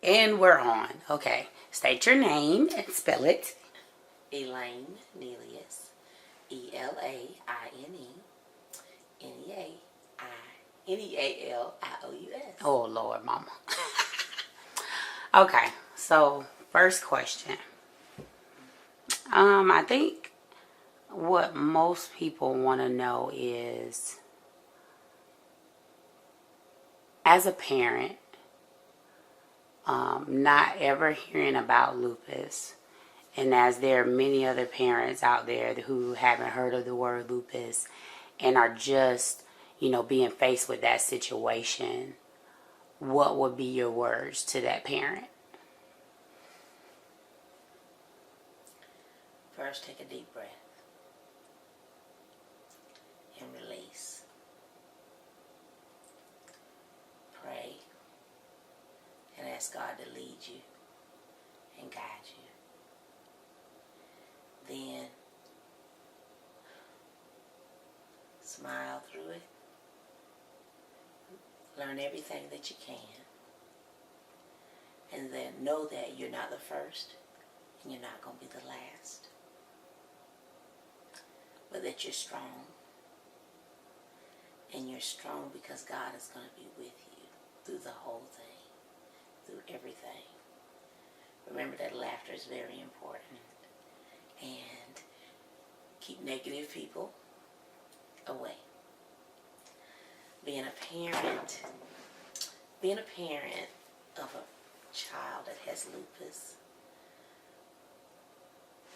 And we're on. Okay. State your name and spell it. Elaine Nealious. Elaine Nealious. Oh, Lord, Mama. Okay. So, first question. I think what most people want to know is, as a parent, not ever hearing about lupus, and as there are many other parents out there who haven't heard of the word lupus and are just, being faced with that situation, what would be your words to that parent? First, take a deep breath and release. Pray and ask God to lead you and guide you. Then smile through it. Learn everything that you can. And then know that you're not the first and you're not going to be the last. But that you're strong. And you're strong because God is going to be with you through the whole thing, through everything. Remember that laughter is very important. And keep negative people away. Being a parent of a child that has lupus,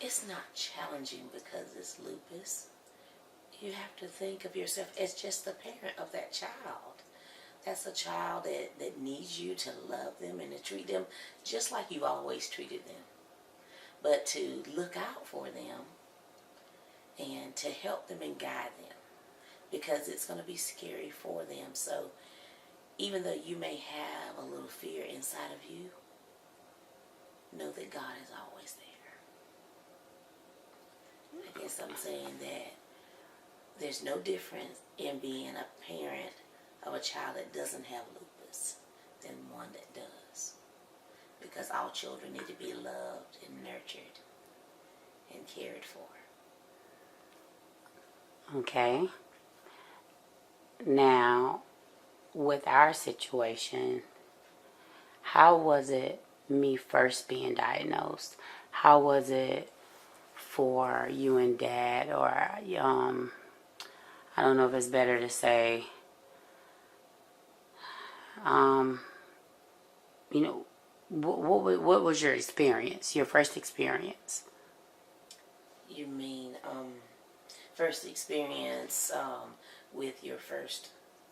it's not challenging because it's lupus. You have to think of yourself as just the parent of that child. That's a child that needs you to love them and to treat them just like you've always treated them. But to look out for them and to help them and guide them, because it's going to be scary for them. So even though you may have a little fear inside of you, know that God is always there. I guess I'm saying that there's no difference in being a parent of a child that doesn't have lupus than one that does. Because all children need to be loved and nurtured and cared for. Okay. Now, with our situation, how was it me first being diagnosed? How was it for you and Dad? Or, I don't know if it's better to say, what was your experience, your first experience? You mean first experience with your first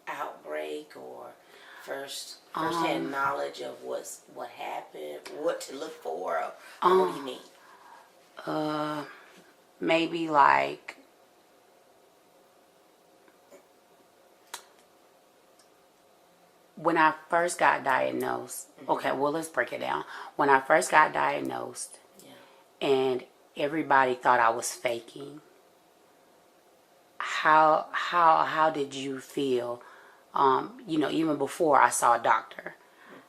outbreak, or first-hand knowledge of what happened, what to look for, or what do you mean? Maybe like when I first got diagnosed. Okay, well, let's break it down. When I first got diagnosed, and everybody thought I was faking, how did you feel? Even before I saw a doctor,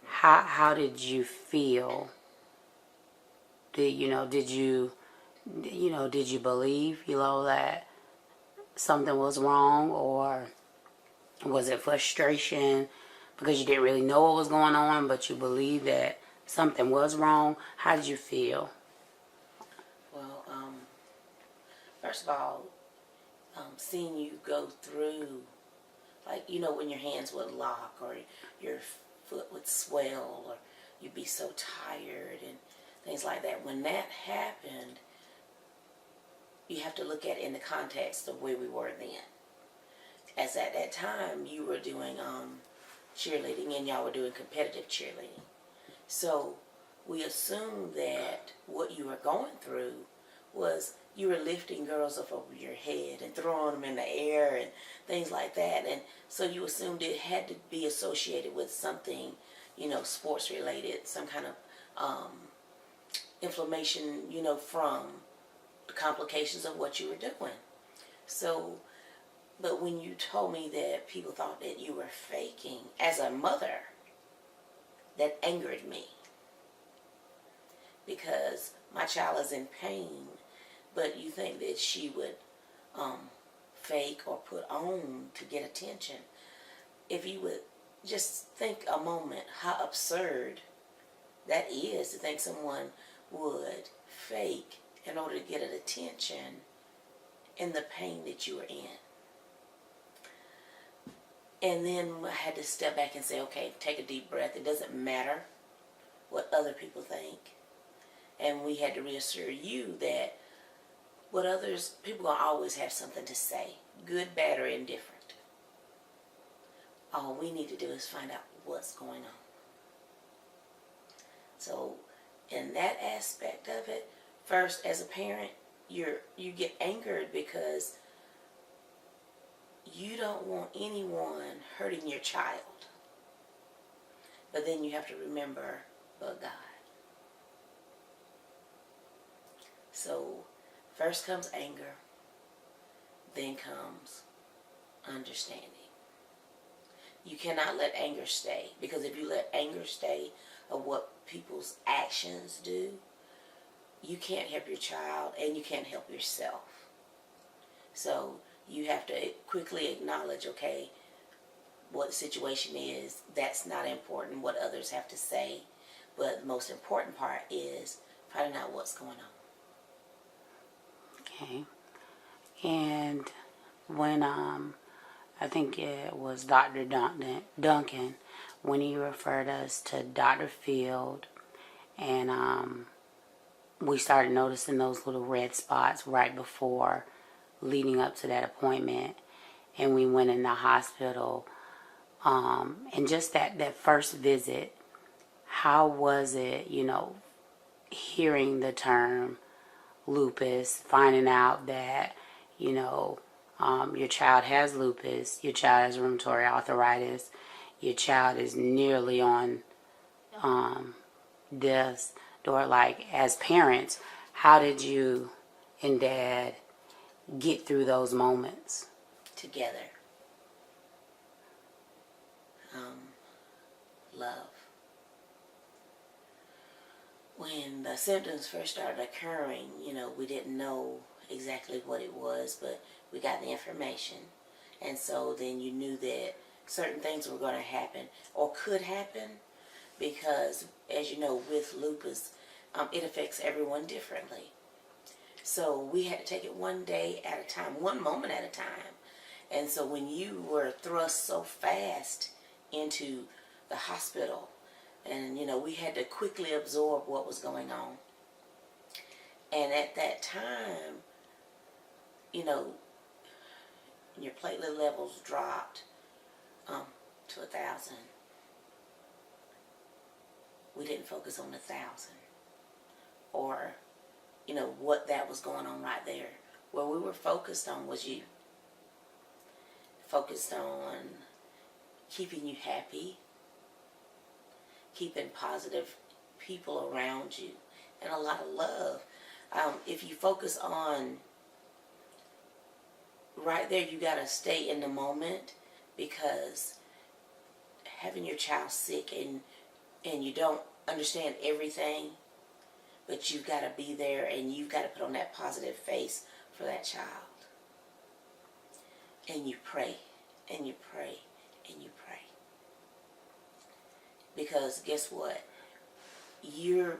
how did you feel? Did you believe, that something was wrong, or was it frustration because you didn't really know what was going on, but you believed that something was wrong? How did you feel? Well, first of all, seeing you go through, like, when your hands would lock or your foot would swell or you'd be so tired and things like that. When that happened, you have to look at it in the context of where we were then. As at that time, you were doing cheerleading, and y'all were doing competitive cheerleading. So we assumed that what you were going through was you were lifting girls up over your head and throwing them in the air and things like that. And so you assumed it had to be associated with something, sports related, some kind of inflammation, from the complications of what you were doing. So, but when you told me that people thought that you were faking, as a mother, that angered me. because my child is in pain, but you think that she would fake or put on to get attention. If you would just think a moment how absurd that is, to think someone would fake in order to get an attention in the pain that you are in. And then I had to step back and say, okay, take a deep breath. It doesn't matter what other people think. And we had to reassure you that what others, people will always have something to say, good, bad, or indifferent. All we need to do is find out what's going on. So in that aspect of it, first, as a parent, you get angered because you don't want anyone hurting your child. But then you have to remember, but God. So first comes anger, then comes understanding. You cannot let anger stay, because if you let anger stay of what people's actions do, you can't help your child and you can't help yourself. So you have to quickly acknowledge, okay, what the situation is. That's not important, what others have to say. But the most important part is finding out what's going on. Okay. And when I think it was Dr. Duncan, when he referred us to Dr. Field, and we started noticing those little red spots right before leading up to that appointment, and we went in the hospital, and just that first visit, how was it, hearing the term lupus, finding out that, your child has lupus, your child has rheumatoid arthritis, your child is nearly on death's door. Like, as parents, how did you and Dad get through those moments? Together. Love. When the symptoms first started occurring, we didn't know exactly what it was, but we got the information. And so then you knew that certain things were going to happen or could happen, because, as you know, with lupus, it affects everyone differently. So we had to take it one day at a time, one moment at a time. And so when you were thrust so fast into the hospital, and, we had to quickly absorb what was going on. And at that time, your platelet levels dropped to 1,000. We didn't focus on 1,000 or, what that was going on right there. What we were focused on was you. Focused on keeping you happy, keeping positive people around you, and a lot of love. If you focus on right there, you got to stay in the moment, because having your child sick and you don't understand everything, but you've got to be there and you've got to put on that positive face for that child. And you pray, and you pray, and you pray. Because guess what? Your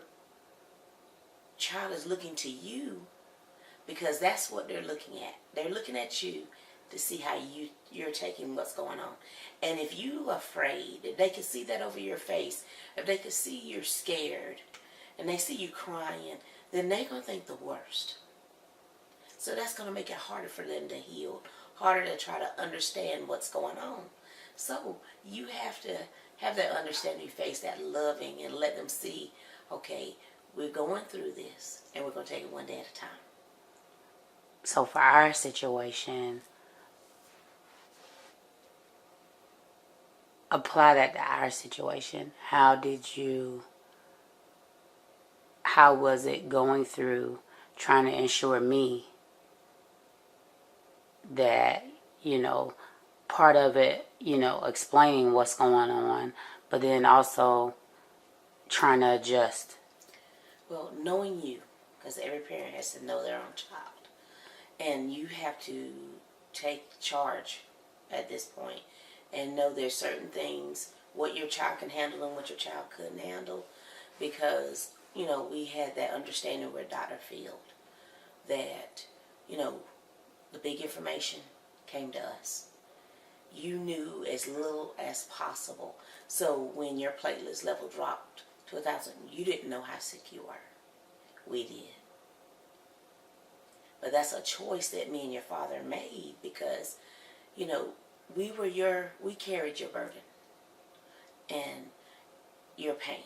child is looking to you, because that's what they're looking at. They're looking at you to see how you're taking what's going on. And if you're afraid, if they can see that over your face, if they can see you're scared, and they see you crying, then they're going to think the worst. So that's going to make it harder for them to heal, harder to try to understand what's going on. So you have to have that understanding face, that loving, and let them see, okay, we're going through this, and we're going to take it one day at a time. So for our situation, apply that to our situation. How was it going through trying to ensure me that, part of it, explaining what's going on, but then also trying to adjust? Well, knowing you, because every parent has to know their own child, and you have to take charge at this point and know there's certain things, what your child can handle and what your child couldn't handle, because, we had that understanding with Dr. Field that, the big information came to us. You knew as little as possible. So when your platelets level dropped to 1,000, you didn't know how sick you were. We did. But that's a choice that me and your father made because, we carried your burden and your pain.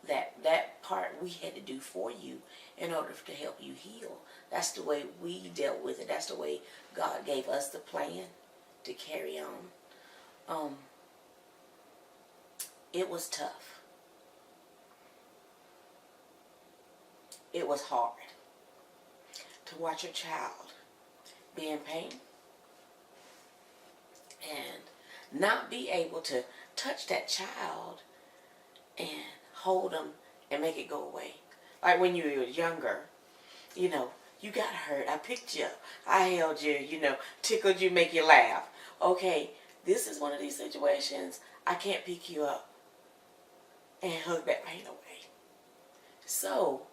That part we had to do for you in order to help you heal. That's the way we dealt with it. That's the way God gave us the plan to carry on. It was tough. It was hard to watch your child be in pain and not be able to touch that child and hold them and make it go away. Like when you were younger, you got hurt. I picked you up. I held you, tickled you, make you laugh. Okay, this is one of these situations. I can't pick you up and hug that pain away. So,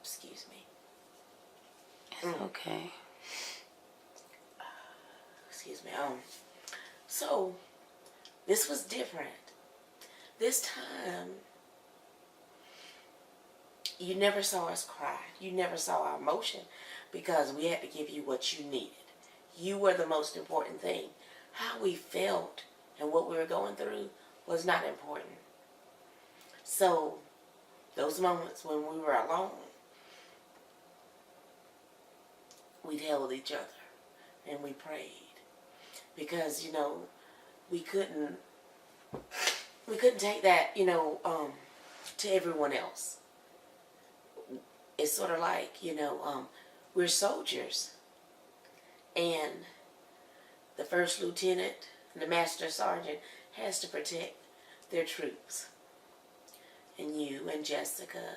excuse me. It's okay. Excuse me. So, this was different. This time, you never saw us cry. You never saw our emotion because we had to give you what you needed. You were the most important thing. How we felt and what we were going through was not important. So, those moments when we were alone, we'd held each other and we prayed. Because, we couldn't take that, to everyone else. It's sort of like, we're soldiers. And the first lieutenant and the master sergeant has to protect their troops. And you and Jessica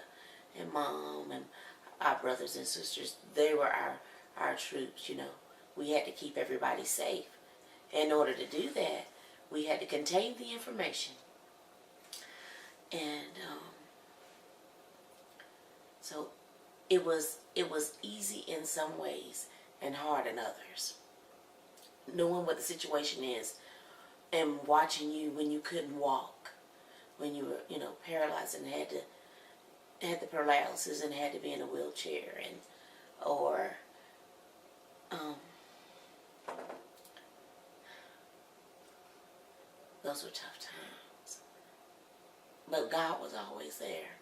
and Mom and our brothers and sisters, they were our troops, We had to keep everybody safe. In order to do that, we had to contain the information. And so it was easy in some ways and hard in others. Knowing what the situation is and watching you when you couldn't walk, when you were, paralyzed and had the paralysis and had to be in a wheelchair or those were tough times. But God was always there.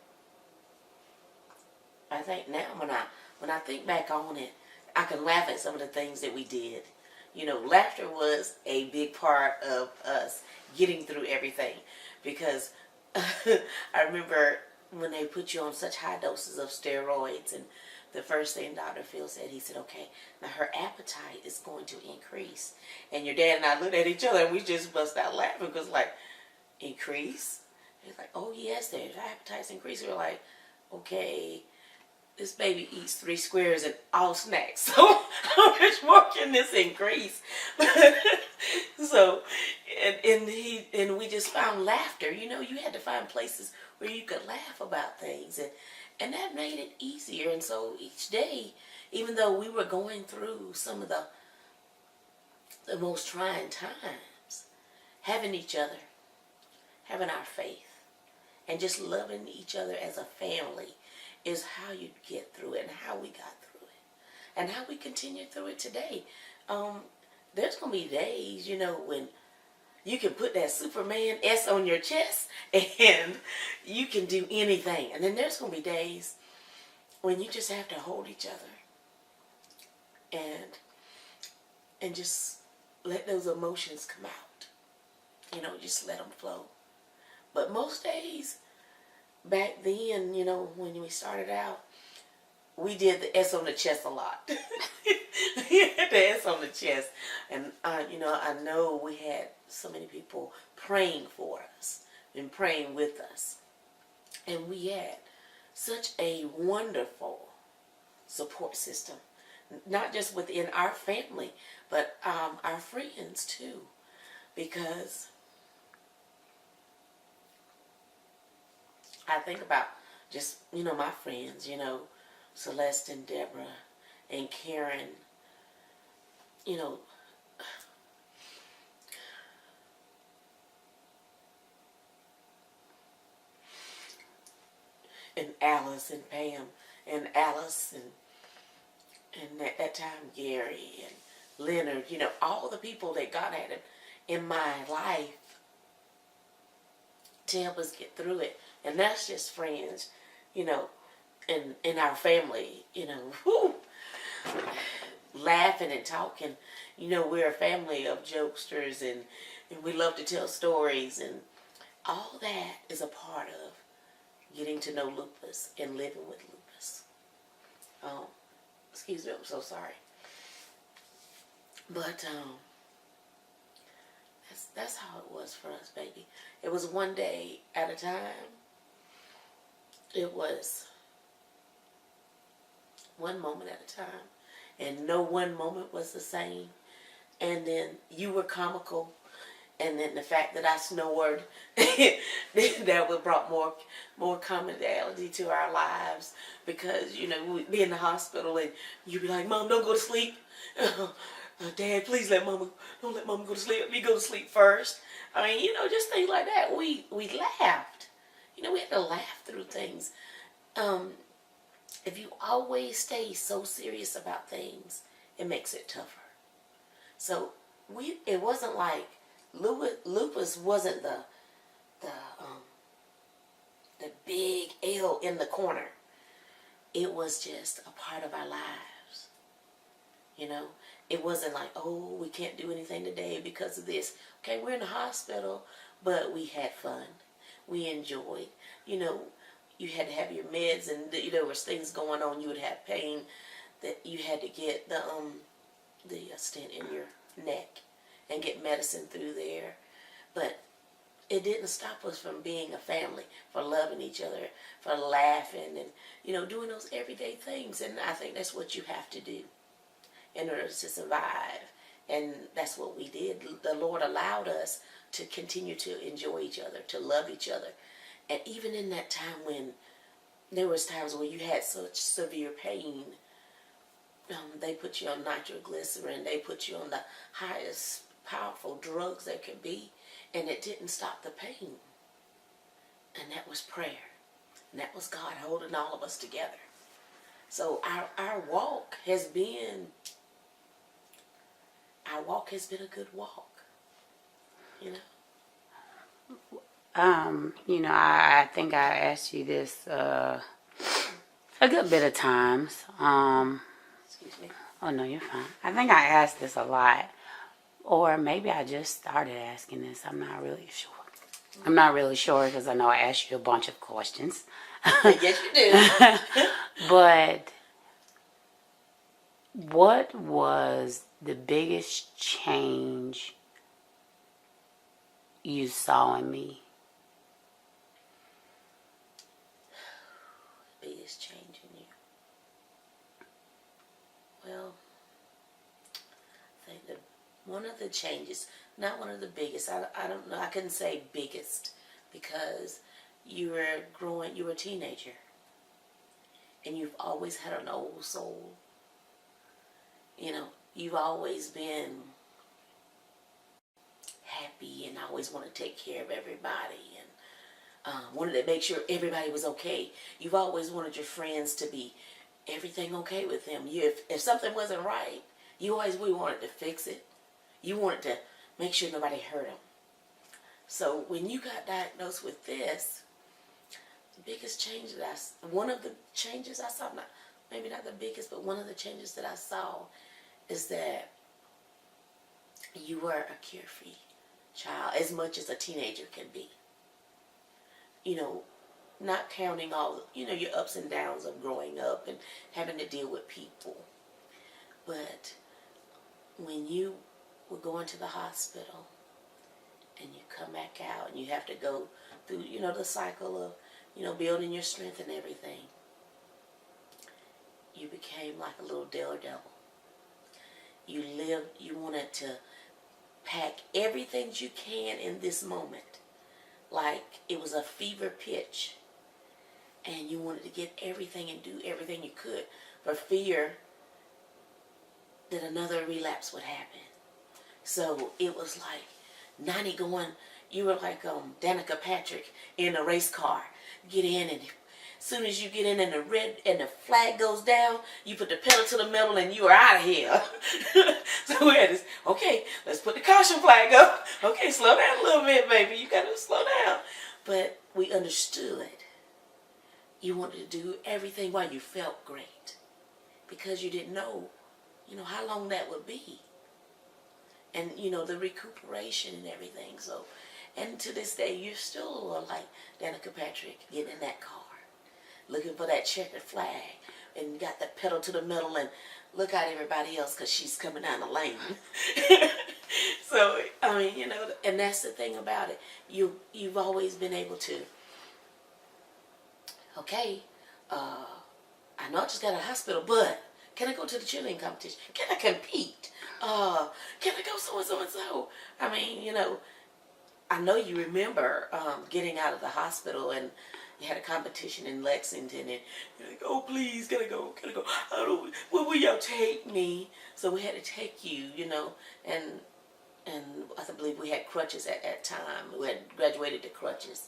I think now when I think back on it, I can laugh at some of the things that we did. Laughter was a big part of us getting through everything. Because I remember when they put you on such high doses of steroids, and the first thing Dr. Phil said, he said, okay, now her appetite is going to increase. And your dad and I looked at each other and we just bust out laughing because increase? He's like, oh yes, their appetite's increasing. We're like, okay, this baby eats 3 squares and all snacks. So how much more can this increase? So, and we just found laughter. You had to find places where you could laugh about things. And that made it easier. And so each day, even though we were going through some of the most trying times, having each other, having our faith, and just loving each other as a family is how you get through it and how we got through it and how we continue through it today. There's going to be days, when you can put that Superman S on your chest and you can do anything. And then there's going to be days when you just have to hold each other and just let those emotions come out. Just let them flow. But most days, back then, when we started out, we did the S on the chest a lot. We had the S on the chest. And, I know we had so many people praying for us and praying with us. And we had such a wonderful support system, not just within our family, but our friends too. Because I think about just, my friends, Celeste and Deborah and Karen, you know, and Alice and Pam and Alice and at that time Gary and Leonard, all the people that God had in my life to help us get through it. And that's just friends, and in our family, whew, laughing and talking. We're a family of jokesters and we love to tell stories, and all that is a part of getting to know Lupus and living with Lupus. Excuse me, I'm so sorry. But that's how it was for us, baby. It was one day at a time. It was one moment at a time. And no one moment was the same. And then you were comical. And then the fact that I snored, that would brought more commonality to our lives. Because, we'd be in the hospital and you'd be like, Mom, don't go to sleep. Dad, please don't let Mama go to sleep. Let me go to sleep first. I mean, just things like that. We laughed. We had to laugh through things. If you always stay so serious about things, it makes it tougher. So it wasn't like Lupus wasn't the big L in the corner. It was just a part of our lives. It wasn't like, oh, we can't do anything today because of this. Okay, we're in the hospital, but we had fun. We enjoyed. You had to have your meds, and there was things going on. You would have pain that you had to get the stent in your neck and get medicine through there. But it didn't stop us from being a family, for loving each other, for laughing, and doing those everyday things. And I think that's what you have to do in order to survive. And that's what we did. The Lord allowed us to continue to enjoy each other, to love each other. And even in that time when there was times when you had such severe pain, they put you on nitroglycerin, they put you on the highest powerful drugs there could be, and it didn't stop the pain. And that was prayer. And that was God holding all of us together. So our walk has been a good walk. I think I asked you this a good bit of times. Excuse me. Oh, no, you're fine. I think I asked this a lot. Or maybe I just started asking this. I'm not really sure. I'm not really sure because I know I asked you a bunch of questions. Yes, you do. But what was the biggest change you saw in me? Biggest change in you? Well, I think one of the changes, not one of the biggest, I don't know, I couldn't say biggest, because you were a teenager, and you've always had an old soul. You've always been happy and always want to take care of everybody and wanted to make sure everybody was okay. You've always wanted your friends to be everything okay with them. If something wasn't right, you always wanted to fix it. You wanted to make sure nobody hurt them. So when you got diagnosed with this, the biggest change one of the changes I saw, maybe not the biggest, but one of the changes that I saw is that you were a carefree child, as much as a teenager can be. Not counting all, your ups and downs of growing up and having to deal with people. But when you were going to the hospital and you come back out and you have to go through, the cycle of building your strength and everything, you became like a little daredevil. You wanted to pack everything that you can in this moment, like it was a fever pitch, and you wanted to get everything and do everything you could for fear that another relapse would happen. So it was like 90 going, you were like Danica Patrick in a race car. Get in, and as soon as you get in and the flag goes down, you put the pedal to the metal and you are out of here. So we had this, okay, let's put the caution flag up. Okay, slow down a little bit, baby. You got to slow down. But we understood. You wanted to do everything while you felt great, because you didn't know, how long that would be. And, the recuperation and everything. So, and to this day, you're still like Danica Patrick getting in that car, looking for that checkered flag, and got the pedal to the metal, and look at everybody else because she's coming down the lane. So, I mean, and that's the thing about it. You've always been able to, okay, I know I just got out of the hospital, but can I go to the cheerleading competition? Can I compete? Can I go so and so? I mean, I know you remember getting out of the hospital, and you had a competition in Lexington, and you're like, oh, please, can I go? Where will y'all take me? So we had to take you, and I believe we had crutches at that time. We had graduated to crutches.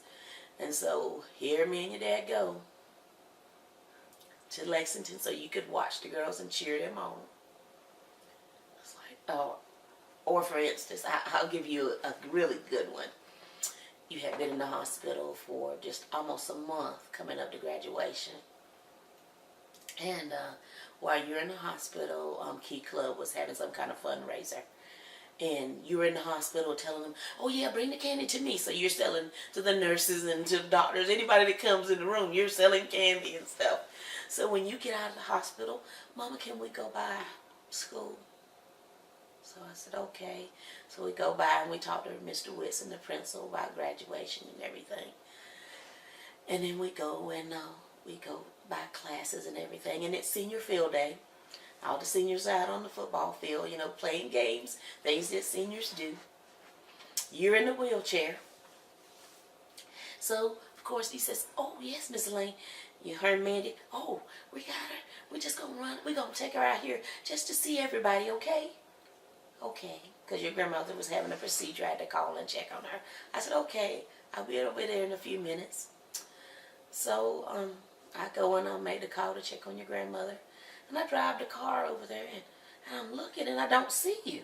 And so here me and your dad go to Lexington so you could watch the girls and cheer them on. It's like, oh, or for instance, I'll give you a really good one. You had been in the hospital for just almost a month coming up to graduation. And while you're in the hospital, Key Club was having some kind of fundraiser. And you were in the hospital telling them, oh yeah, bring the candy to me. So you're selling to the nurses and to the doctors, anybody that comes in the room, you're selling candy and stuff. So when you get out of the hospital, Mama, can we go by school? So I said, okay. So we go by and we talk to Mr. Whitson, the principal, about graduation and everything. And then we go and we go by classes and everything. And it's senior field day. All the seniors out on the football field, playing games, things that seniors do. You're in the wheelchair. So, of course, he says, oh, yes, Miss Elaine. You heard Mandy. Oh, we got her. We're just going to run. We're going to take her out here just to see everybody, okay? Okay. Because your grandmother was having a procedure. I had to call and check on her. I said, okay. I'll be over there in a few minutes. So, I go and I make the call to check on your grandmother. And I drive the car over there, and I'm looking, and I don't see you.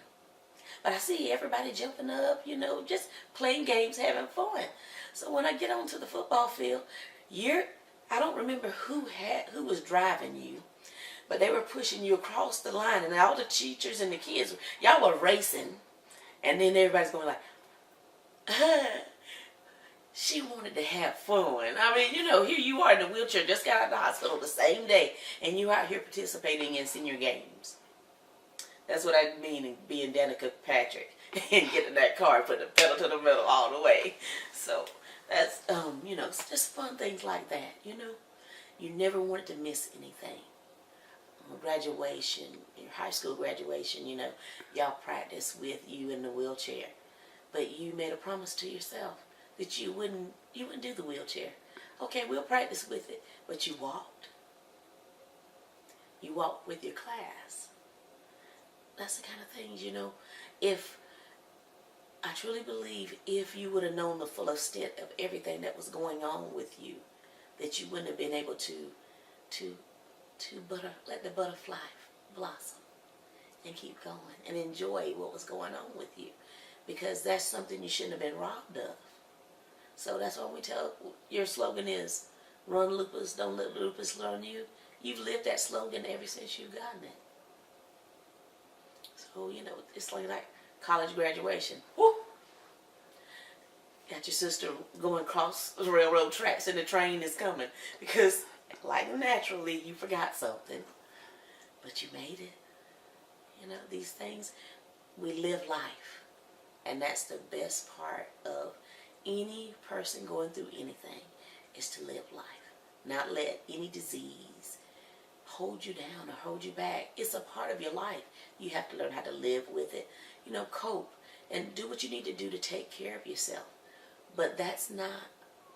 But I see everybody jumping up, just playing games, having fun. So when I get onto the football field, I don't remember who was driving you, but they were pushing you across the line, and all the teachers and the kids, y'all were racing. And then everybody's going like, she wanted to have fun. I mean, here you are in a wheelchair, just got out of the hospital the same day, and you're out here participating in senior games. That's what I mean in being Danica Patrick and getting that car and putting the pedal to the metal all the way. So that's, it's just fun things like that, You never wanted to miss anything. Graduation, your high school graduation, y'all practiced with you in the wheelchair. But you made a promise to yourself that you wouldn't do the wheelchair. Okay, we'll practice with it, but you walked. You walked with your class. That's the kind of things, if I truly believe if you would have known the full extent of everything that was going on with you, that you wouldn't have been able to let the butterfly blossom and keep going and enjoy what was going on with you, because that's something you shouldn't have been robbed of. So that's why we tell, your slogan is, run lupus, don't let lupus run you. You've lived that slogan ever since you've gotten it. So, it's like college graduation. Woo! Got your sister going across the railroad tracks and the train is coming. Because, like naturally, you forgot something. But you made it. These things, we live life. And that's the best part of any person going through anything, is to live life. Not let any disease hold you down or hold you back. It's a part of your life. You have to learn how to live with it, cope and do what you need to do to take care of yourself. But that's not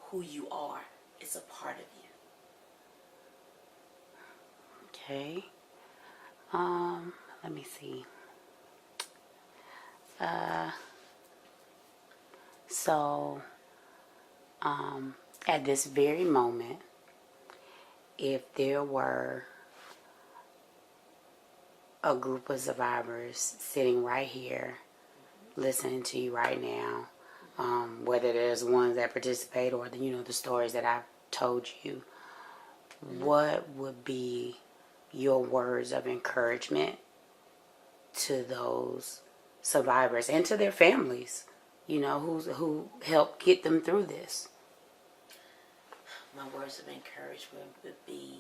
who you are. It's a part of you. Okay. Let me see. So, at this very moment, if there were a group of survivors sitting right here, listening to you right now, whether there's ones that participate or the stories that I've told you, what would be your words of encouragement to those survivors and to their families, who helped get them through this? My words of encouragement would be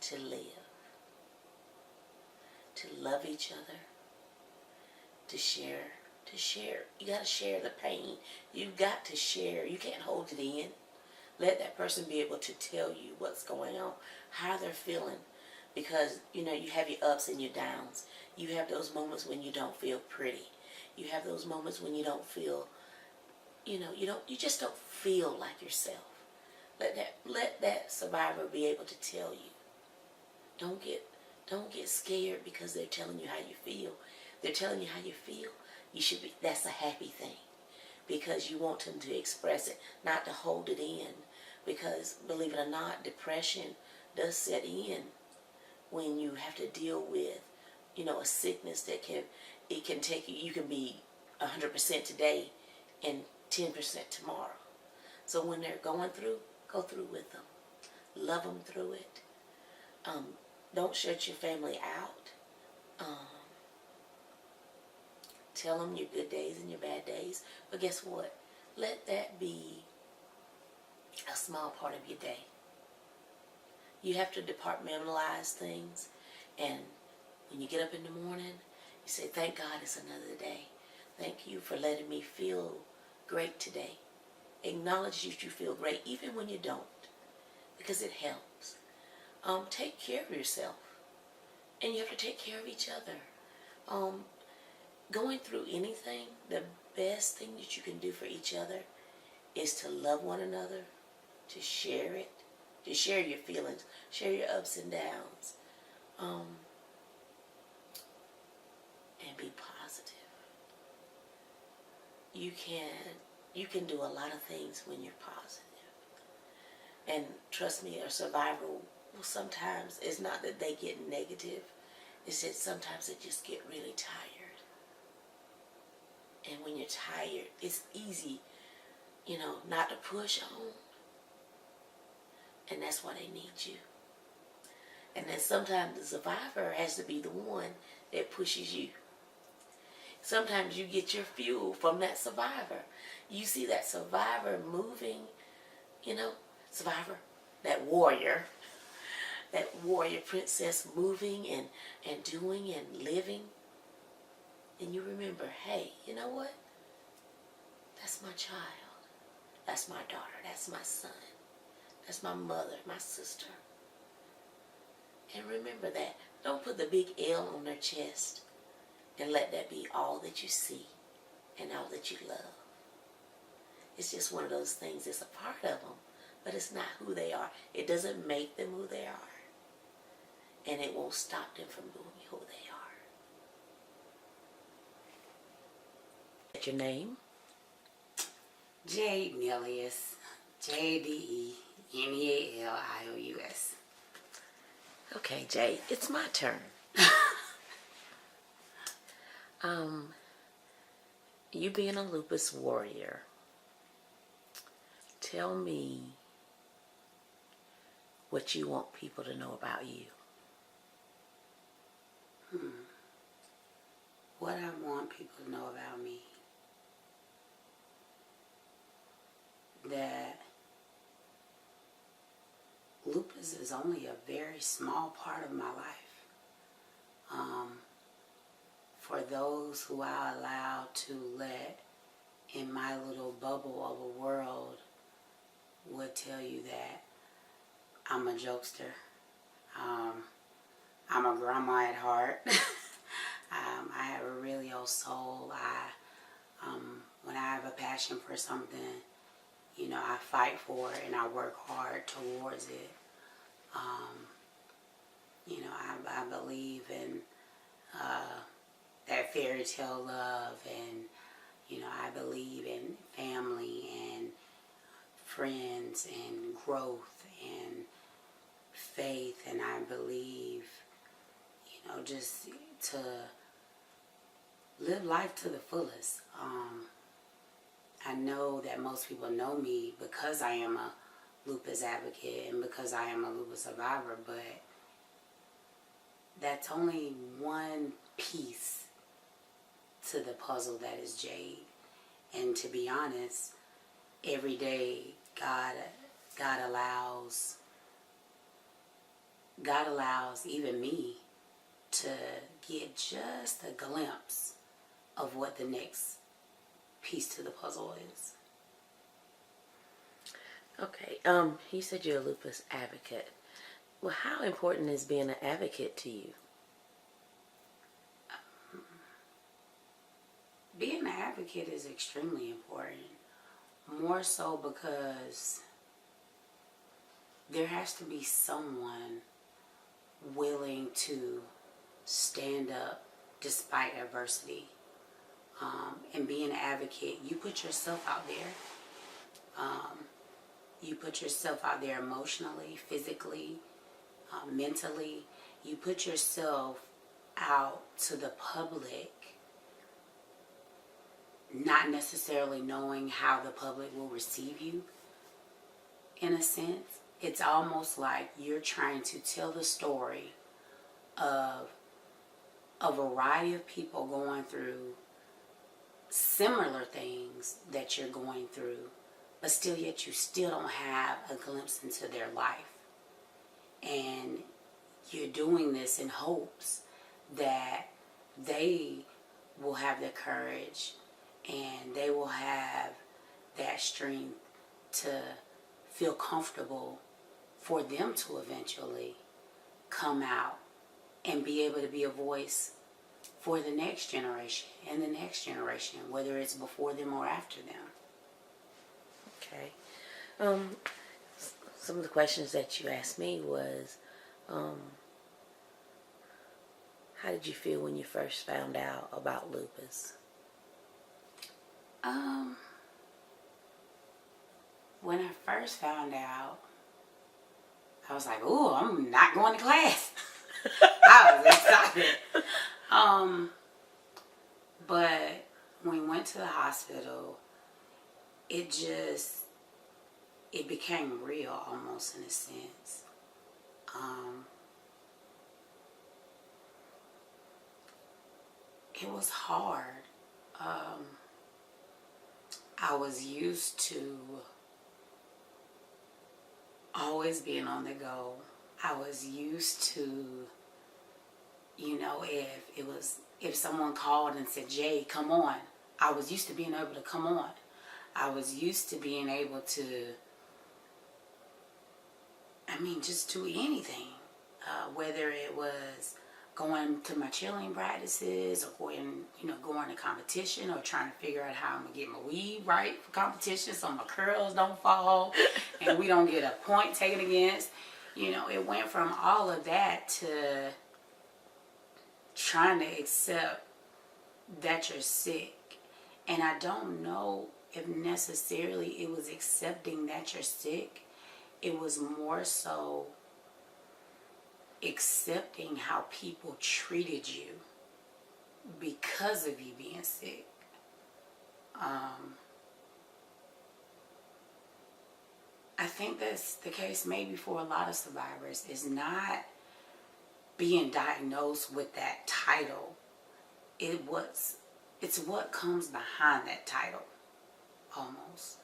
to live, to love each other, to share. You got to share the pain. You got to share. You can't hold it in. Let that person be able to tell you what's going on, how they're feeling. Because, you have your ups and your downs. You have those moments when you don't feel pretty. You have those moments when you don't feel, you just don't feel like yourself. Let that survivor be able to tell you. Don't get scared because they're telling you how you feel. They're telling you how you feel. That's a happy thing, because you want them to express it, not to hold it in. Because believe it or not, depression does set in when you have to deal with, a sickness that can take you. You can be 100% today and 10% tomorrow. So when they're going through, go through with them. Love them through it. Don't shut your family out. Tell them your good days and your bad days. But guess what? Let that be a small part of your day. You have to departmentalize things. And when you get up in the morning, you say, thank God it's another day. Thank you for letting me feel great today. Acknowledge that you feel great even when you don't, because it helps. Take care of yourself. And you have to take care of each other. Going through anything, the best thing that you can do for each other is to love one another, to share it, to share your feelings, share your ups and downs, and be positive. You can do a lot of things when you're positive. And trust me, a survivor will sometimes, it's not that they get negative, it's that sometimes they just get really tired. And when you're tired, it's easy, not to push on. And that's why they need you. And then sometimes the survivor has to be the one that pushes you. Sometimes you get your fuel from that survivor. You see that survivor moving, survivor, that warrior princess moving and doing and living. And you remember, hey, you know what? That's my child. That's my daughter. That's my son. That's my mother, my sister. And remember that. Don't put the big L on their chest and let that be all that you see and all that you love. It's just one of those things. It's a part of them, but it's not who they are. It doesn't make them who they are. And it won't stop them from being who they are. Your name? Jade Nealious. JadeNealious. Okay, Jade, it's my turn. You being a lupus warrior, tell me what you want people to know about you. What I want people to know about me, that lupus is only a very small part of my life. For those who I allow to let in my little bubble of a world would tell you that I'm a jokester. I'm a grandma at heart. I have a really old soul. When I have a passion for something, I fight for it and I work hard towards it. I believe in that fairy tale love, and I believe in family and friends and growth and faith, and I believe, just to live life to the fullest. I know that most people know me because I am a lupus advocate and because I am a lupus survivor, but that's only one piece to the puzzle that is Jade. And to be honest, every day God allows even me to get just a glimpse of what the next piece to the puzzle is. Okay. You said you're a lupus advocate. Well, how important is being an advocate to you? Being an advocate is extremely important. More so because there has to be someone willing to stand up despite adversity. And being an advocate, you put yourself out there. You put yourself out there emotionally, physically, mentally. You put yourself out to the public, not necessarily knowing how the public will receive you. In a sense, it's almost like you're trying to tell the story of a variety of people going through similar things that you're going through, but still yet you still don't have a glimpse into their life. And you're doing this in hopes that they will have the courage and they will have that strength to feel comfortable for them to eventually come out and be able to be a voice for the next generation and the next generation, whether it's before them or after them. Okay. Some of the questions that you asked me was, how did you feel when you first found out about lupus? When I first found out, I was like, "Ooh, I'm not going to class." I was excited. But when we went to the hospital, it became real almost in a sense. It was hard. I was used to always being on the go. I was used to, if someone called and said, "Jay, come on," I was used to being able to come on. I was used to being able to, just do anything. Whether it was going to my cheerleading practices or going to competition or trying to figure out how I'm going to get my weave right for competition so my curls don't fall and we don't get a point taken against. It went from all of that to trying to accept that you're sick. And I don't know if necessarily it was accepting that you're sick. It was more so accepting how people treated you because of you being sick. I think that's the case maybe for a lot of survivors, is not being diagnosed with that title. It's what comes behind that title, almost.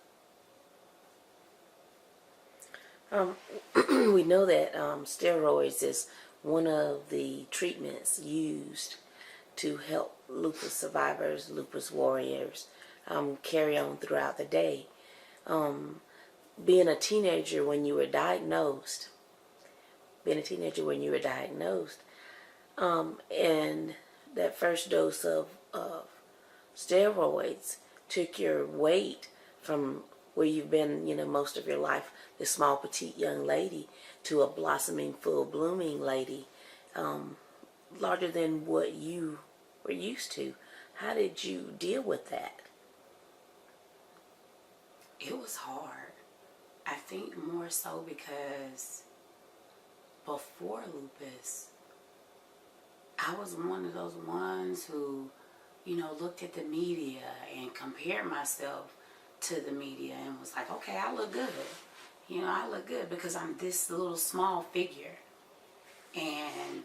We know that steroids is one of the treatments used to help lupus survivors, lupus warriors carry on throughout the day. being a teenager when you were diagnosed, and that first dose of steroids took your weight from where you've been, most of your life, this small, petite young lady, to a blossoming, full blooming lady, larger than what you were used to. How did you deal with that? It was hard. I think more so because before lupus, I was one of those ones who, looked at the media and compared myself to the media and was like, okay, I look good. I look good because I'm this little small figure. And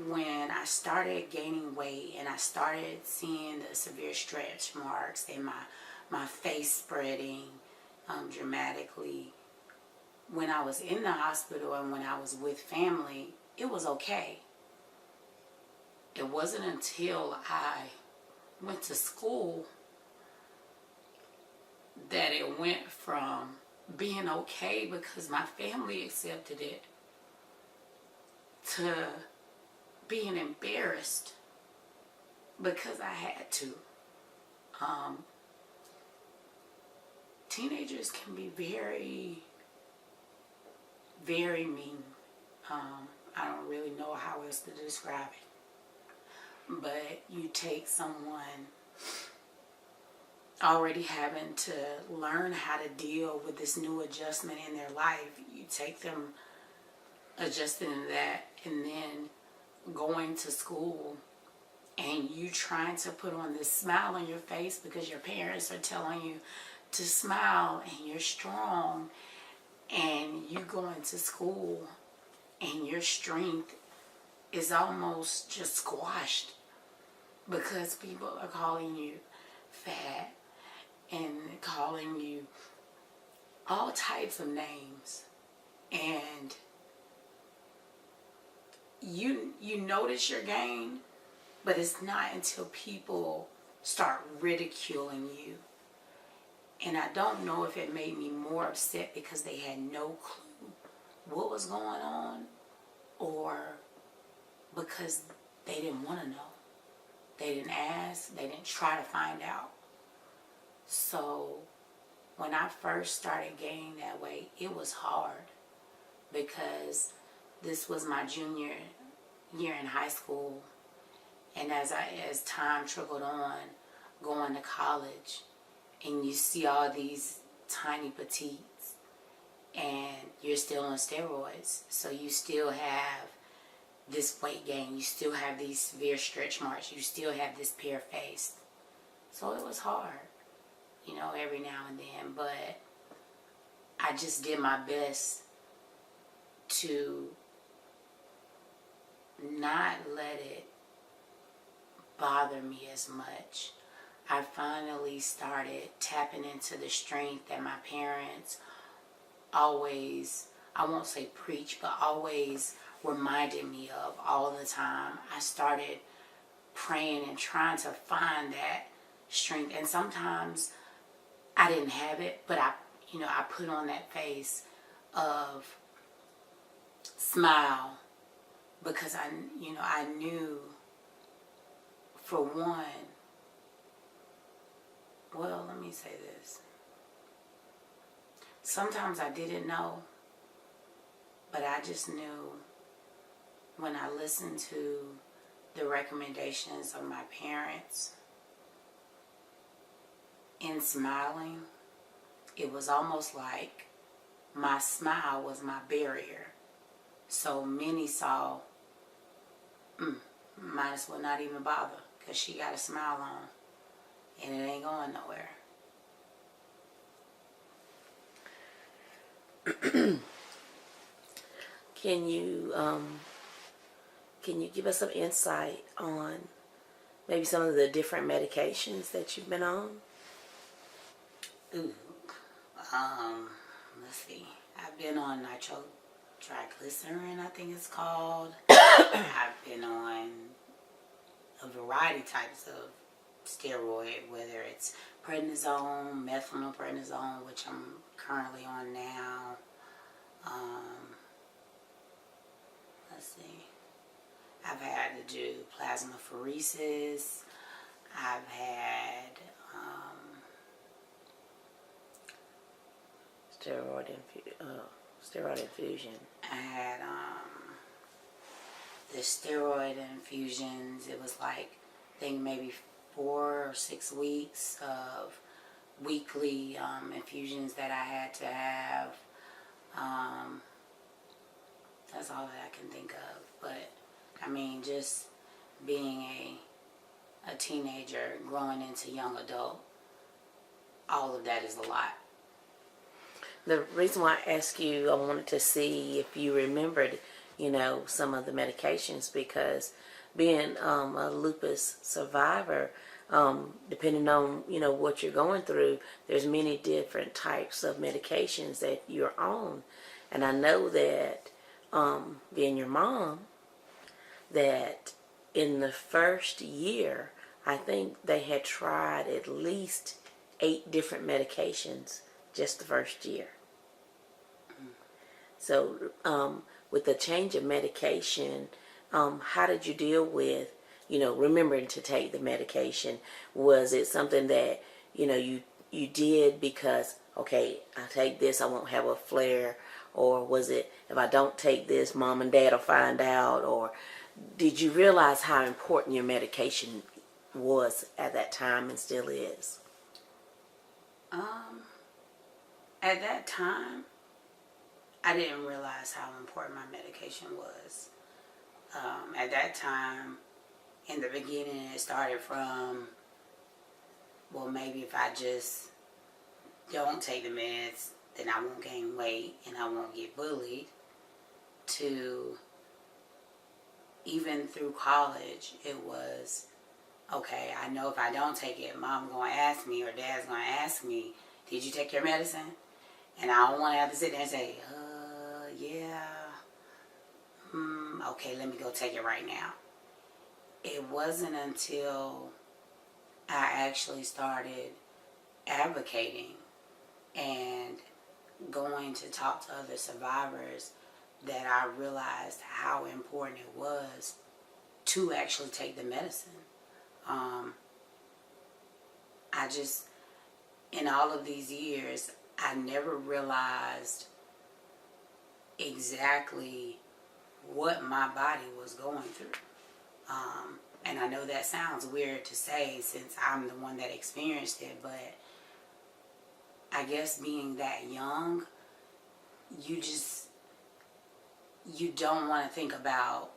when I started gaining weight and I started seeing the severe stretch marks and my face spreading dramatically, when I was in the hospital and when I was with family, it was okay. It wasn't until I went to school that it went from being okay because my family accepted it to being embarrassed because I had to. Teenagers can be very, very mean. I don't really know how else to describe it. But you take someone already having to learn how to deal with this new adjustment in their life. You take them adjusting to that and then going to school and you trying to put on this smile on your face because your parents are telling you to smile and you're strong, and you going to school and your strength is almost just squashed because people are calling you fat and calling you all types of names, and you notice your gain, but it's not until people start ridiculing you. And I don't know if it made me more upset because they had no clue what was going on, or because they didn't want to know. They didn't ask, they didn't try to find out. So when I first started gaining that weight, it was hard because this was my junior year in high school, and as time trickled on, going to college, and you see all these tiny petites, and you're still on steroids, so you still have this weight gain, you still have these severe stretch marks, you still have this pear face. So it was hard, every now and then, but I just did my best to not let it bother me as much. I finally started tapping into the strength that my parents always, I won't say preach, but always reminded me of all the time. I started praying and trying to find that strength, and sometimes I didn't have it, but I put on that face of smile because I knew, for one, well, let me say this. Sometimes I didn't know, but I just knew when I listened to the recommendations of my parents in smiling, it was almost like my smile was my barrier. So many saw, might as well not even bother because she got a smile on and it ain't going nowhere. Can you give us some insight on maybe some of the different medications that you've been on? Let's see. I've been on nitroglycerin, I think it's called. I've been on a variety types of steroid, whether it's prednisone, methylprednisone, which I'm currently on now. Let's see. I've had to do plasmapheresis. I've had steroid infusion. I had the steroid infusions. It was like, I think maybe 4 or 6 weeks of weekly infusions that I had to have. That's all that I can think of. But I mean, just being a teenager growing into young adult, all of that is a lot. The reason why I asked you, I wanted to see if you remembered, some of the medications, because being a lupus survivor, depending on, what you're going through, there's many different types of medications that you're on. And I know that, being your mom, that in the first year, I think they had tried at least 8 different medications just the first year. So, with the change of medication, how did you deal with, remembering to take the medication? Was it something that, you did because, okay, I take this, I won't have a flare? Or was it, if I don't take this, mom and dad will find out? Or did you realize how important your medication was at that time and still is? At that time, I didn't realize how important my medication was. At that time, in the beginning, it started from, well, maybe if I just don't take the meds, then I won't gain weight and I won't get bullied, to even through college, it was, okay, I know if I don't take it, mom's going to ask me or dad's going to ask me, did you take your medicine? And I don't want to have to sit there and say, yeah, okay, let me go take it right now. It wasn't until I actually started advocating and going to talk to other survivors that I realized how important it was to actually take the medicine. I just, in all of these years, I never realized exactly what my body was going through. And I know that sounds weird to say since I'm the one that experienced it, but I guess being that young, you don't want to think about,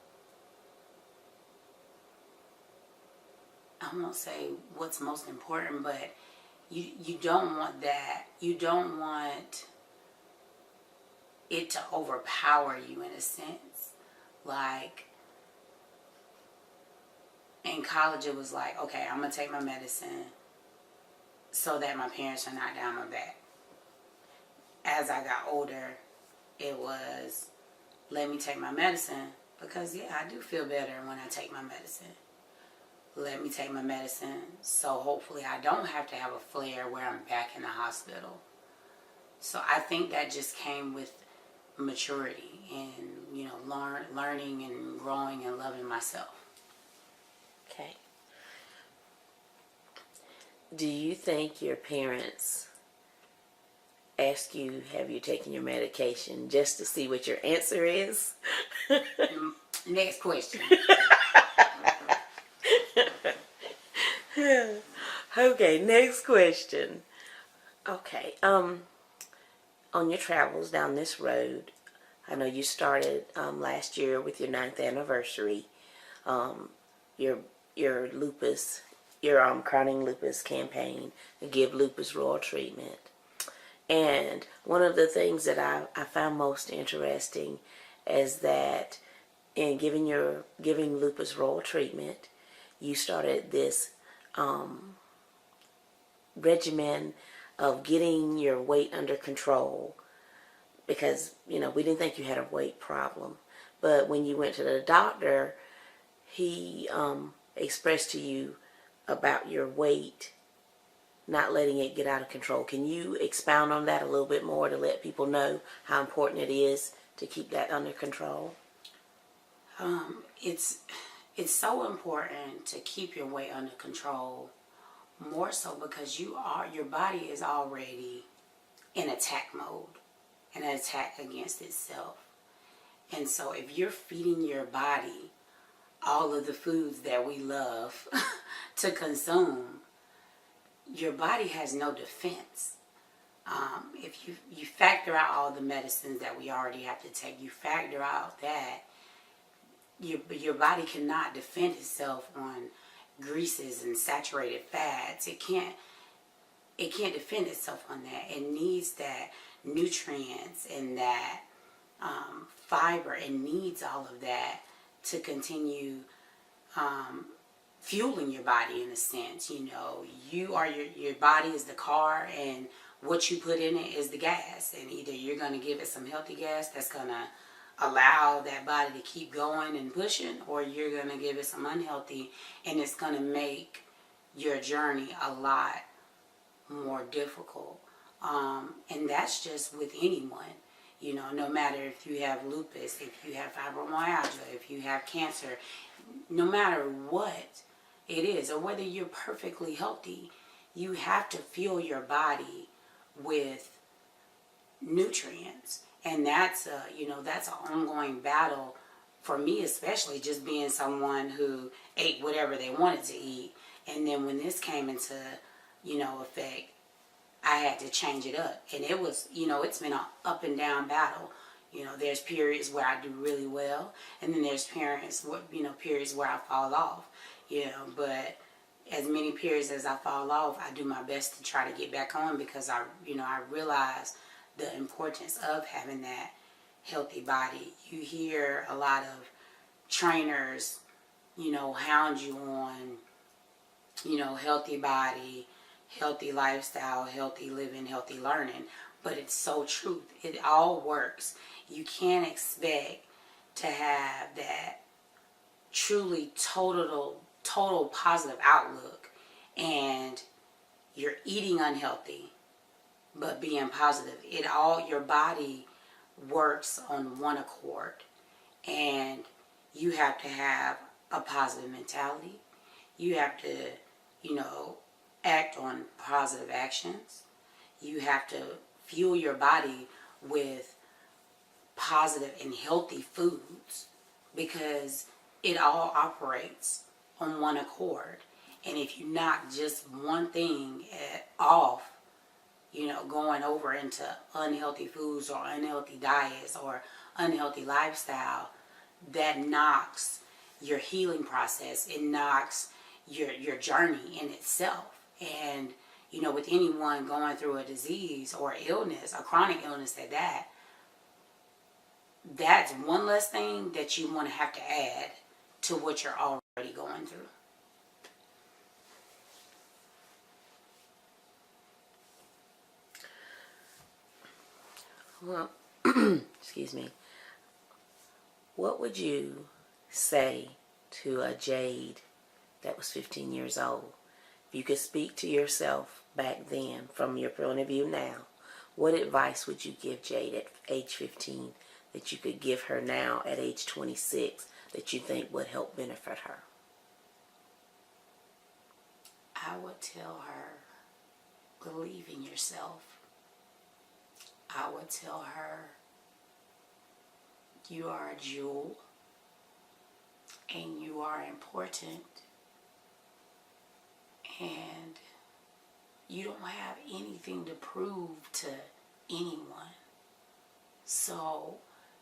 I won't say what's most important, but you don't want that. You don't want it to overpower you in a sense. Like, in college it was like, okay, I'm going to take my medicine so that my parents are not down my back. As I got older, it was, let me take my medicine because, yeah, I do feel better when I take my medicine. Let me take my medicine so hopefully I don't have to have a flare where I'm back in the hospital. So I think that just came with maturity and, learning and growing and loving myself. Okay. Do you think your parents ask you, have you taken your medication, just to see what your answer is? Next question. Okay, next question. Okay, on your travels down this road, I know you started last year with your 9th anniversary, your lupus, your chronic lupus campaign, Give Lupus Royal Treatment. And one of the things that I found most interesting is that in giving lupus royal treatment, you started this regimen of getting your weight under control, because we didn't think you had a weight problem, but when you went to the doctor, he expressed to you about your weight, not letting it get out of control. Can you expound on that a little bit more to let people know how important it is to keep that under control? It's so important to keep your weight under control, more so because your body is already in attack mode, an attack against itself. And so if you're feeding your body all of the foods that we love to consume, your body has no defense. If you factor out all the medicines that we already have to take, you factor out that your body cannot defend itself on greases and saturated fats. It can't defend itself on that. It needs that nutrients and that fiber. It needs all of that to continue fueling your body, in a sense. You know, your body is the car, and what you put in it is the gas. And either you're going to give it some healthy gas that's going to allow that body to keep going and pushing, or you're going to give it some unhealthy, and it's going to make your journey a lot more difficult. And that's just with anyone. You know, no matter if you have lupus, if you have fibromyalgia, if you have cancer, no matter what it is, or whether you're perfectly healthy, you have to fuel your body with nutrients. And that's that's an ongoing battle for me, especially just being someone who ate whatever they wanted to eat. And then when this came into, effect, I had to change it up. And it was, it's been an up and down battle. There's periods where I do really well, and then there's periods where I fall off. But as many periods as I fall off, I do my best to try to get back on, because I realize the importance of having that healthy body. You hear a lot of trainers, hound you on, healthy body, healthy lifestyle, healthy living, healthy learning. But it's so true. It all works. You can't expect to have that truly total positive outlook and you're eating unhealthy but being positive. Your body works on one accord, and you have to have a positive mentality. You have to, act on positive actions. You have to fuel your body with positive and healthy foods, because it all operates on one accord. And if you knock just one thing off, going over into unhealthy foods or unhealthy diets or unhealthy lifestyle, that knocks your healing process. It knocks your journey in itself. And, with anyone going through a disease or illness, a chronic illness at that, that's one less thing that you want to have to add to what you're already going through. Well, excuse me. What would you say to a Jade that was 15 years old? If you could speak to yourself back then from your point of view now, what advice would you give Jade at age 15 that you could give her now at age 26 that you think would help benefit her? I would tell her, believe in yourself. I would tell her, you are a jewel and you are important, and you don't have anything to prove to anyone. So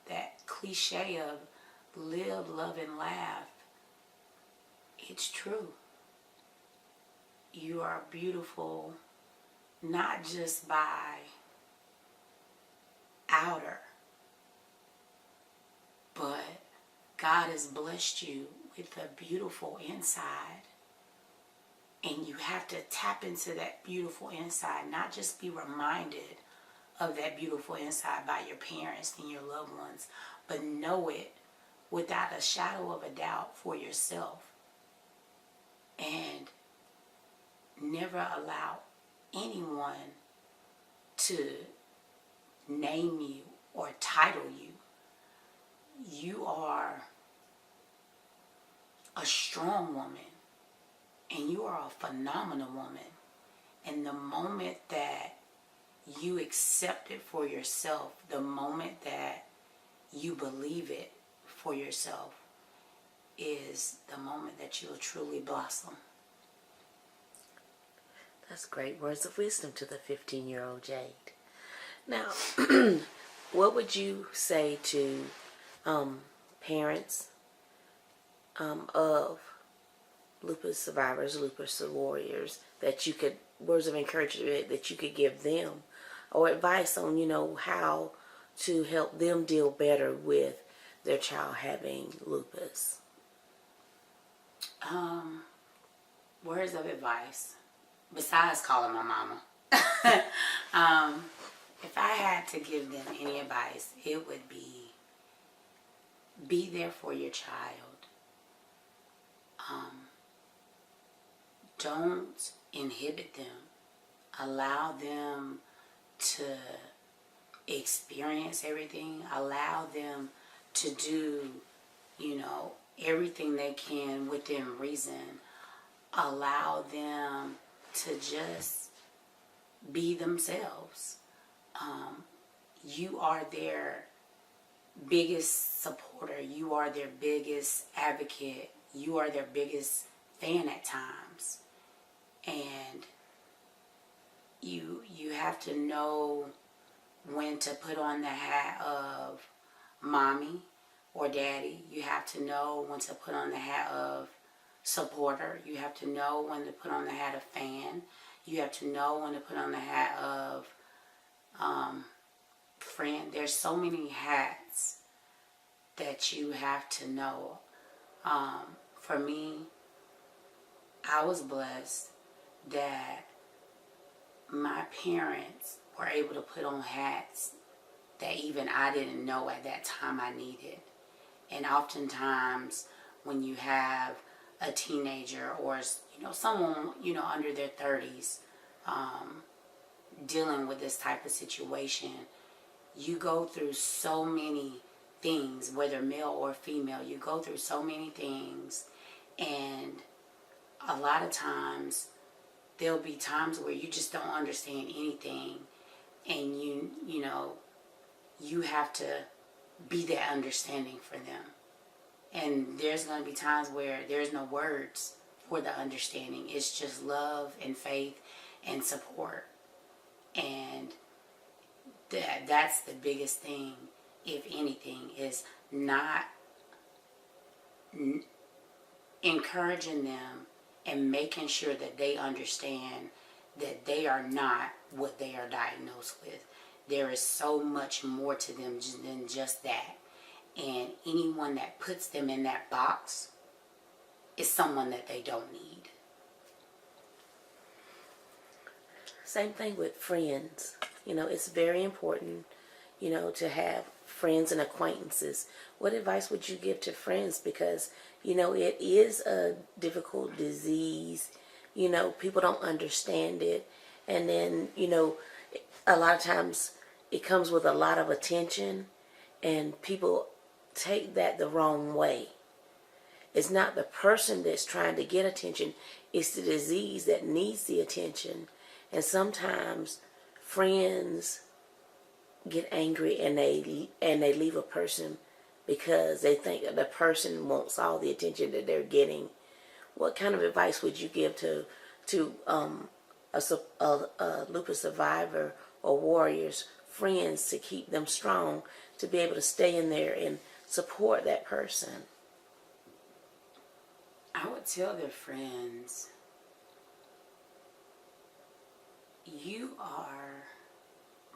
that cliche of live, love, and laugh, it's true. You are beautiful, not just by outer, but God has blessed you with a beautiful inside. And you have to tap into that beautiful inside, not just be reminded of that beautiful inside by your parents and your loved ones, but know it without a shadow of a doubt for yourself. And never allow anyone to name you or title you. You are a strong woman, and you are a phenomenal woman. And the moment that you accept it for yourself, the moment that you believe it for yourself, is the moment that you'll truly blossom. That's great words of wisdom to the 15-year-old Jade. Now, what would you say to parents of lupus survivors, lupus warriors, that you could, words of encouragement that you could give them, or advice on, how to help them deal better with their child having lupus? Words of advice, besides calling my mama. If I had to give them any advice, it would be there for your child. Don't inhibit them. Allow them to experience everything. Allow them to do, everything they can within reason. Allow them to just be themselves. You are their biggest supporter. You are their biggest advocate. You are their biggest fan at times. And you have to know when to put on the hat of mommy or daddy. You have to know when to put on the hat of supporter. You have to know when to put on the hat of fan. You have to know when to put on the hat of friend. There's so many hats that you have to know. For me, I was blessed that my parents were able to put on hats that even I didn't know at that time I needed. And oftentimes when you have a teenager or someone under their 30s dealing with this type of situation, you go through so many things, whether male or female. You go through so many things, and a lot of times there'll be times where you just don't understand anything, and you have to be that understanding for them. And there's going to be times where there's no words for the understanding. It's just love and faith and support. And that's the biggest thing, if anything, is not encouraging them and making sure that they understand that they are not what they are diagnosed with. There is so much more to them than just that. And anyone that puts them in that box is someone that they don't need. Same thing with friends. It's very important, to have friends and acquaintances. What advice would you give to friends? Because, it is a difficult disease. People don't understand it. And then, a lot of times it comes with a lot of attention, and people take that the wrong way. It's not the person that's trying to get attention. It's the disease that needs the attention. And sometimes friends get angry and they leave a person because they think that the person wants all the attention that they're getting. What kind of advice would you give to a lupus survivor or warriors, friends, to keep them strong, to be able to stay in there and support that person? I would tell their friends, you are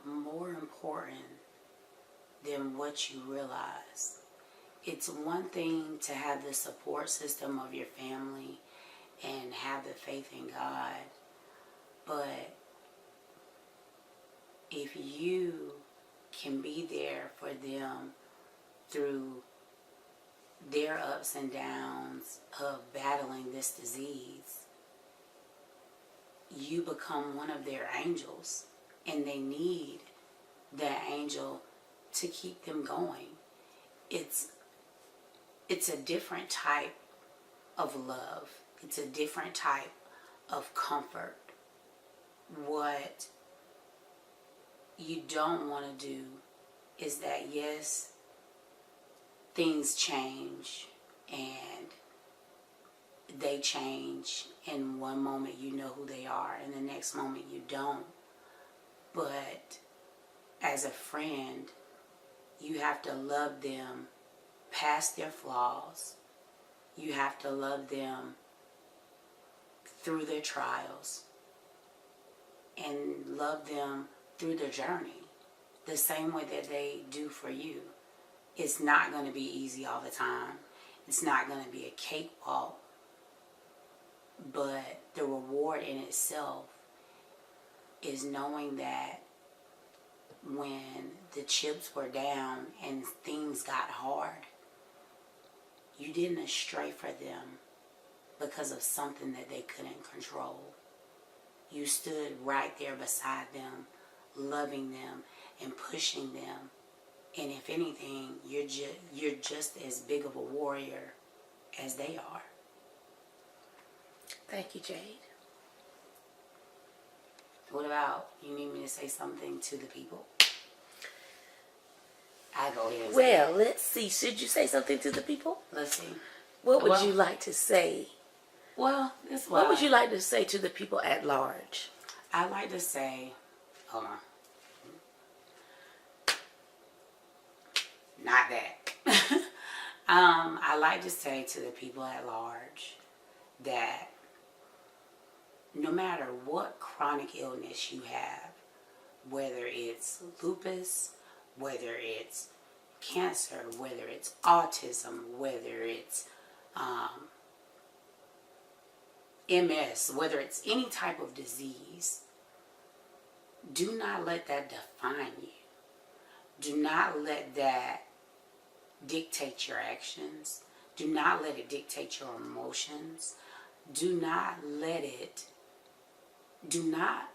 more important than what you realize. It's one thing to have the support system of your family and have the faith in God, but if you can be there for them through their ups and downs of battling this disease, you become one of their angels, and they need that angel to keep them going. It's a different type of love. It's a different type of comfort. What you don't want to do is that, yes, things change and they change. In one moment you know who they are, and the next moment you don't. But as a friend, you have to love them past their flaws. You have to love them through their trials and love them through their journey the same way that they do for you. It's not going to be easy all the time. It's not going to be a cakewalk, but the reward in itself is knowing that when the chips were down and things got hard, you didn't stray for them because of something that they couldn't control. You stood right there beside them, loving them and pushing them. And if anything, you're just as big of a warrior as they are. Thank you, Jade. What about, you need me to say something to the people? I go ahead and say Well, let's see. Should you say something to the people? Let's see. What would you like to say? Well, this What would you like to say to the people at large? I like to say, hold on. Not that. I like to say to the people at large that no matter what chronic illness you have, whether it's lupus, whether it's cancer, whether it's autism, whether it's MS, whether it's any type of disease, do not let that define you. Do not let that dictate your actions. Do not let it dictate your emotions. Do not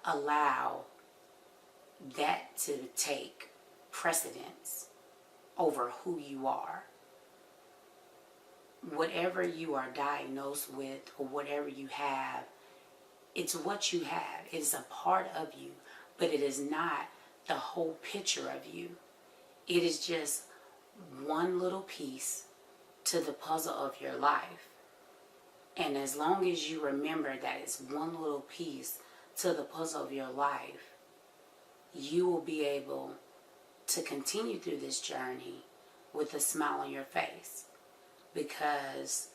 allow that to take precedence over who you are. Whatever you are diagnosed with or whatever you have, it's what you have. It is a part of you, but it is not the whole picture of you. It is just one little piece to the puzzle of your life. And as long as you remember that it's one little piece to the puzzle of your life, you will be able to continue through this journey with a smile on your face. Because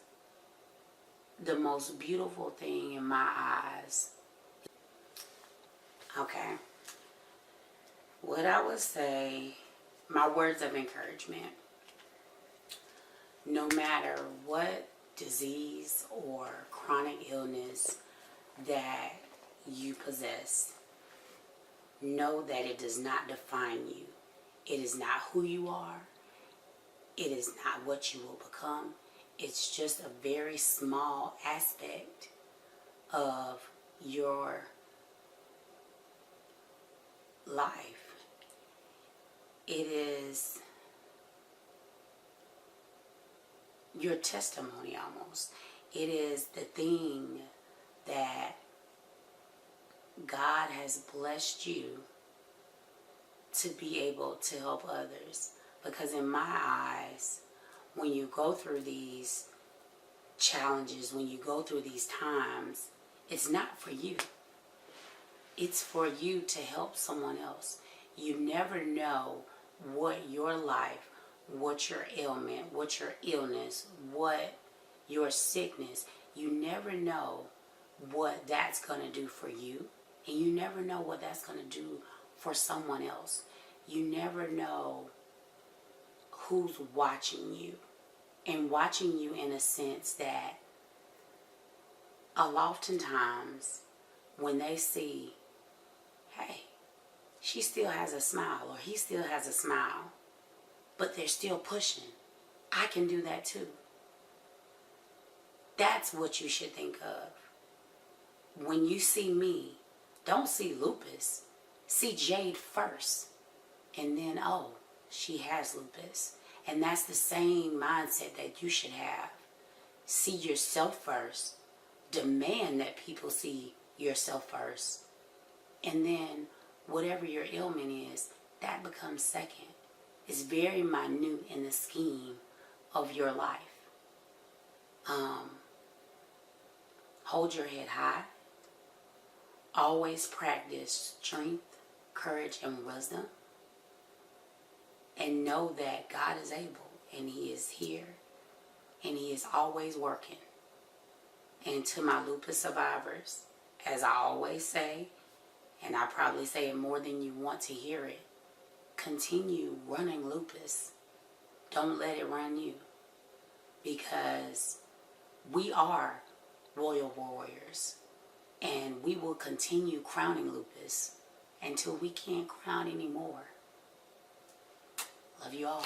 the most beautiful thing in my eyes, okay, what I would say, my words of encouragement, no matter what disease or chronic illness that you possess, know that it does not define you. It is not who you are. It is not what you will become. It's just a very small aspect of your life. It is your testimony almost. It is the thing that God has blessed you to be able to help others. Because in my eyes, when you go through these challenges, when you go through these times, it's not for you. It's for you to help someone else. You never know what your life, what your ailment, what your illness, what your sickness, you never know what that's going to do for you. And you never know what that's going to do for someone else. You never know who's watching you. And watching you in a sense that oftentimes when they see, hey, she still has a smile or he still has a smile, but they're still pushing. I can do that too. That's what you should think of. when you see me, don't see Lupus. See Jade first. And then, oh, she has lupus. And that's the same mindset that you should have. See yourself first. Demand that people see yourself first. And then whatever your ailment is, that becomes second. It's very minute in the scheme of your life. Hold your head high. Always practice strength, courage, and wisdom. And know that God is able, and He is here, and He is always working. And to my lupus survivors, as I always say, and I probably say it more than you want to hear it, continue running lupus. Don't let it run you. Because we are royal warriors. And we will continue crowning lupus until we can't crown anymore. Love you all.